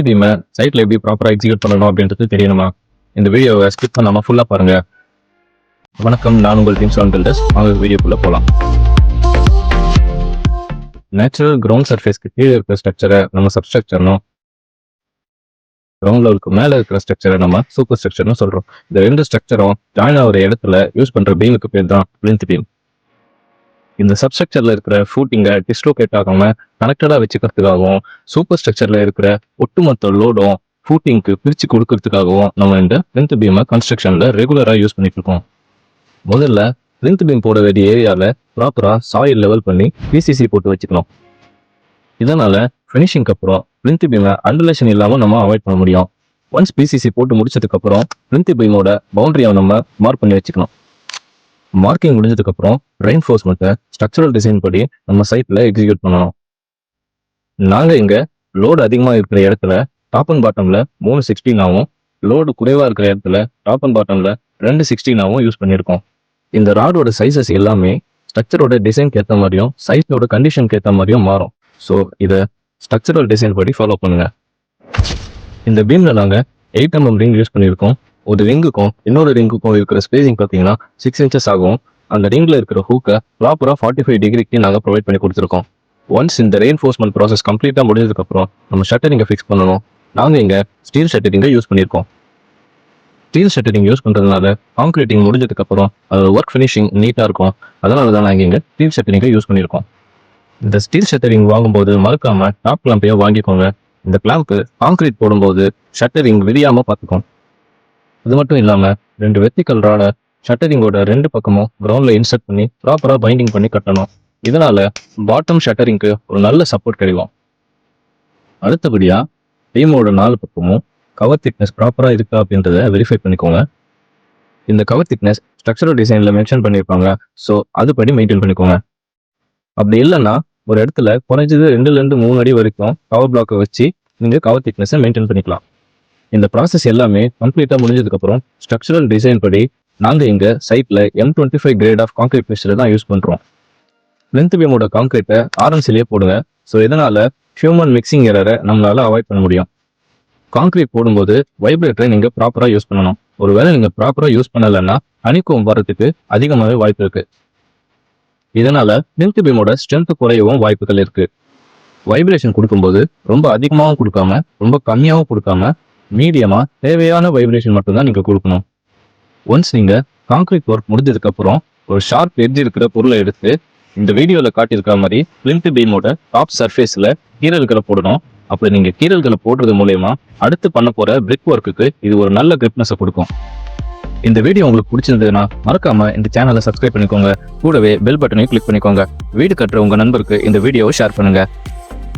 பீமை சைட்ல எப்படி ப்ராப்பரா எக்ஸிக்யூட் பண்ணணும் அப்படின்றது தெரியணுமா? இந்த வீடியோவை ஸ்கிப் பண்ணாம ஃபுல்லா பாருங்க. வணக்கம், நான் உங்கள் டீம் சவுண்ட் பில்டர்ஸ். அவங்க வீடியோக்குள்ள போகலாம். நேச்சுரல் கிரவுண்ட் சர்ஃபேஸ்க்கு கீழே இருக்கிற ஸ்ட்ரக்சரை நம்ம சப்ஸ்ட்ரக்சர்னும், கிரவுண்ட் லெவலுக்கு மேலே இருக்கிற ஸ்ட்ரக்சரை நம்ம சூப்பர் ஸ்ட்ரக்சர்னு சொல்றோம். இந்த ரெண்டு ஸ்ட்ரக்சரும் ஜாயின் ஆகிற இடத்துல யூஸ் பண்ற பீமுக்கு பேர் தான் பிளிந்த் பீம். இந்த சப்ஸ்ட்ரக்சர்ல இருக்கிற ஃபூட்டிங்கை டிஸ்லோகேட் ஆகாம கனெக்டடா வச்சுக்கிறதுக்காகவும், சூப்பர் ஸ்ட்ரக்சர்ல இருக்கிற ஒட்டுமொத்த லோடும் ஃபூட்டிங்க்கு பிரிச்சு கொடுக்கறதுக்காகவும் நம்ம இந்த பிளிந்த் பீமை கன்ஸ்ட்ரக்ஷன்ல ரெகுலரா யூஸ் பண்ணிட்டு இருக்கோம். முதல்ல பிளிந்த் பீம் போட வேண்டிய ஏரியால ப்ராப்பரா சாயில் லெவல் பண்ணி பிசிசி போட்டு வச்சுக்கணும். இதனால ஃபினிஷிங்க்கு அப்புறம் பிளிந்த் பீமை அண்டர்லேஷன் இல்லாம நம்ம அவாய்ட் பண்ண முடியும். ஒன்ஸ் பிசிசி போட்டு முடிச்சதுக்கு அப்புறம் பிளிந்த் பீமோட பவுண்டரியை நம்ம மார்க் பண்ணி வச்சுக்கணும். மார்க்கிங் முடிஞ்சதுக்கு அப்புறம் ரெயின்ஃபோர்ஸ்மெண்ட்டை ஸ்ட்ரக்சரல் டிசைன் படி நம்ம சைட்ல எக்ஸிக்யூட் பண்ணணும். நாங்க இங்க லோடு அதிகமாக இருக்கிற இடத்துல டாப் அண்ட் பாட்டம்ல 316ஆவும், லோடு குறைவா இருக்கிற இடத்துல டாப் அண்ட் பாட்டம்ல 216ஆவும் யூஸ் பண்ணியிருக்கோம். இந்த ராடோட சைசஸ் எல்லாமே ஸ்ட்ரக்சரோட டிசைனுக்கு ஏற்ற மாதிரியும் சைட்டோட கண்டிஷனுக்கு ஏற்ற மாதிரியும் மாறும். ஸோ இதை ஸ்ட்ரக்சரல் டிசைன் படி ஃபாலோ பண்ணுங்க. இந்த பீம்ல நாங்க 8 mm ரிங் யூஸ் பண்ணியிருக்கோம். ஒரு ரிங்குக்கும் இன்னொரு ரிங்குக்கும் இருக்கிற ஸ்பேசிங் பார்த்தீங்கன்னா 6 inches ஆகும். அந்த ரிங்ல இருக்கிற ஹூக்கை ப்ராப்பரா 45 டிகிரிக்கு நாங்கள் ப்ரொவைட் பண்ணி கொடுத்துருக்கோம். ஒன்ஸ் இந்த ரெயின்ஃபோர்ஸ்மெண்ட் ப்ராசஸ் கம்ப்ளீட்டாக முடிஞ்சதுக்கு அப்புறம் நம்ம ஷட்டரிங்கை ஃபிக்ஸ் பண்ணணும். நாங்கள் இங்கே ஸ்டீல் ஷட்டரிங்கை யூஸ் பண்ணியிருக்கோம். ஸ்டீல் ஷட்டரிங் யூஸ் பண்ணுறதுனால கான்கிரீட்டிங் முடிஞ்சதுக்கு அப்புறம் அதோட ஒர்க் ஃபினிஷிங் நீட்டாக இருக்கும். அதனால தான் நாங்கள் இங்கே ஸ்டீல் ஷட்டரிங்கை யூஸ் பண்ணியிருக்கோம். இந்த ஸ்டீல் ஷட்டரிங் வாங்கும்போது மறக்காம டாப் கிளாம்பையும் வாங்கிக்கோங்க. இந்த கிளாம்பு கான்கிரீட் போடும்போது ஷட்டரிங் விரியாம பார்த்துக்கும். அது மட்டும் இல்லாம 2 வெர்டிகல் ராட ஷட்டரிங்கோட 2 பக்கமும் கிரவுண்ட்ல இன்சர்ட் பண்ணி ப்ராப்பரா பைண்டிங் பண்ணி கட்டணும். இதனால பாட்டம் ஷட்டரிங்க்கு ஒரு நல்ல சப்போர்ட் கிடைக்கும். அடுத்தபடியா பீமோட 4 பக்கமும் கவர் திக்னஸ் ப்ராப்பரா இருக்கா அப்படின்றத வெரிஃபை பண்ணிக்கோங்க. இந்த கவர் திக்னஸ் ஸ்ட்ரக்சரல் டிசைன்ல மென்ஷன் பண்ணியிருப்பாங்க. ஸோ அதுபடி மெயின்டைன் பண்ணிக்கோங்க. அப்படி இல்லைன்னா ஒரு இடத்துல குறைஞ்சது 2 to 3 அடி வரைக்கும் கவர் பிளாக்கை வச்சு நீங்க கவர் திக்னஸை மெயின்டைன் பண்ணிக்கலாம். இந்த ப்ராசஸ் எல்லாமே கம்ப்ளீட்டா முடிஞ்சதுக்கு அப்புறம் ஸ்ட்ரக்சரல் டிசைன் படி நாங்க இங்க சைட்ல M25 கிரேட் ஆஃப் கான்கிரீட் மிக்சரை தான் யூஸ் பண்றோம். பிளிந்த் பீமோட கான்கிரீட்டை ஆர்என்சிலேயே போடுங்க. ஸோ இதனால ஹியூமன் மிக்சிங் எரரை நம்மளால அவாய்ட் பண்ண முடியும். கான்கிரீட் போடும்போது வைப்ரேட்டரை நீங்க ப்ராப்பரா யூஸ் பண்ணணும். ஒருவேளை நீங்க ப்ராப்பரா யூஸ் பண்ணலைன்னா அணிக்கும் வரதுக்கு அதிகமாகவே வாய்ப்பு இருக்கு. இதனால பிளிந்த் பீமோட ஸ்ட்ரென்த் குறையவும் வாய்ப்புகள் இருக்கு. வைப்ரேஷன் கொடுக்கும்போது ரொம்ப அதிகமாகவும் கொடுக்காம ரொம்ப கம்மியாகவும் கொடுக்காம மீடியமா தேவையான வைப்ரேஷன் மட்டும் தான் நீங்க கொடுக்கணும். ஒன்ஸ் நீங்க கான்கிரீட் ஒர்க் முடிஞ்சதுக்கு அப்புறம் ஒரு ஷார்ப் எட்ஜ் இருக்கிற பொருளை எடுத்து இந்த வீடியோல காட்டியிருக்கிற மாதிரி பிளிந்த் பீமோட டாப் சர்ஃபேஸ்ல கீறல்களை போடணும். அப்படி நீங்க கீறல்களை போடுறது மூலயமா அடுத்து பண்ண போற பிரிக் ஒர்க்குக்கு இது ஒரு நல்ல கிரிப்னஸை கொடுக்கும். இந்த வீடியோ உங்களுக்கு பிடிச்சிருந்ததுன்னா மறக்காம இந்த சேனலை சப்ஸ்கிரைப் பண்ணிக்கோங்க. கூடவே பெல் பட்டனையும் கிளிக் பண்ணிக்கோங்க. வீடு கட்டுற உங்க நண்பருக்கு இந்த வீடியோவை ஷேர் பண்ணுங்க.